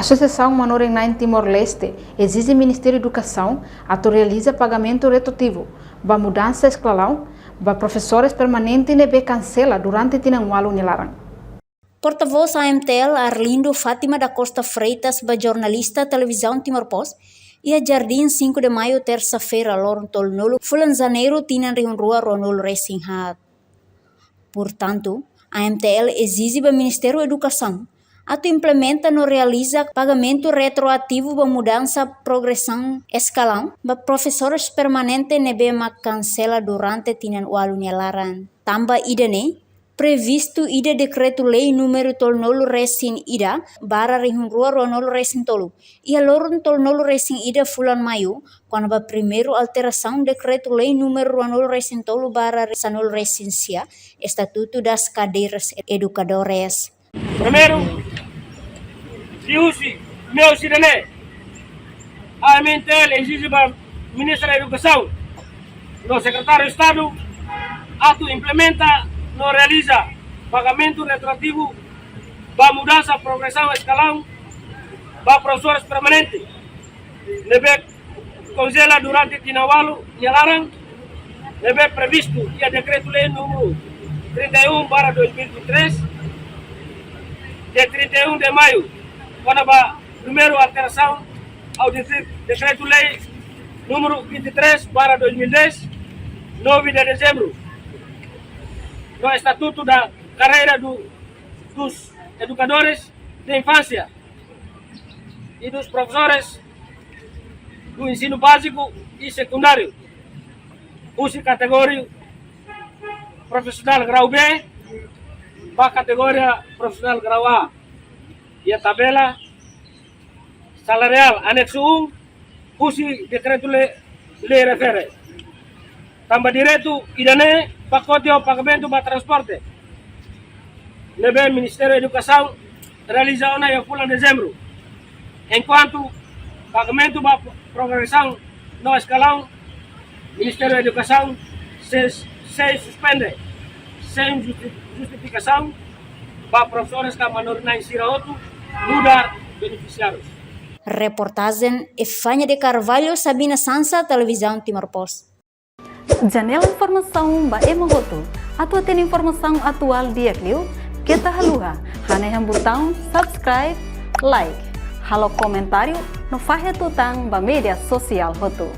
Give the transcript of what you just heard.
Associação Manorenhain Timor-Leste exige Ministério da Educação autoriza pagamento retroativo para mudança escolar para professores permanentes e cancela durante Tinangualu Nilarang. Porta-voz AMTL Arlindo Fátima da Costa Freitas, jornalista televisão Timor-Post, e a Jardim 5 de Maio, terça-feira, Lorong Tolnolo, Fulan Janeiro, Tinan Rua Ronolo Racing Hat. Portanto, a AMTL exige do Ministério da Educação atau implementa no realiza pagamento retroativo para mudança progressão escalão para professores permanentes nebema cancela durante tinan walu nyalaran. Tamba idane previsto ida decreto-lei número tolnolo resin ida bara rihunrua ronolo resin tolu. Ia lorun tolnolo resin ida fulan maio quando ba primeiro alteração decreto-lei número ronolo resin tolu bara sanol resin sia estatuto das cadeiras educadores. Primeiro, diusi meu cidadão, a AMTL exige para o Ministro da Educação, no Secretário de Estado, ato implementa, não realiza pagamento retroativo para mudança, progressão, escalão, para professores permanentes, deve congela durante Tinawalu, Nilarang, deve previsto e a decreto-lei número 31/2023, de 31 de maio, quando a primeira alteração ao decreto-lei número 23/2010, 9 de dezembro, no Estatuto da Carreira dos Educadores de Infância e dos Professores do Ensino Básico e Secundário, usa categoria profissional grau B, para a categoria profissional grau A. E a tabela salarial anexo 1, usi decreto-lei refere. Tambah direto idane pacote o pagamento para transporte. Lebe Ministério da Educação realiza ona em bulan dezembro. Enquanto pagamento para progressão no escalão, Ministério da Educação se suspende sem justificação para professores que Manorenhain Siraotu mudar beneficiários. Reportagem Efanya de Carvalho, Sabina Sansa, televisão Timor-Post. Janela informação ba emogoto. Atau tem informação atual dia kliu, kita haluha. Haneham botão subscribe, like. Halo comentário no fahe tutang ba media sosial hotu.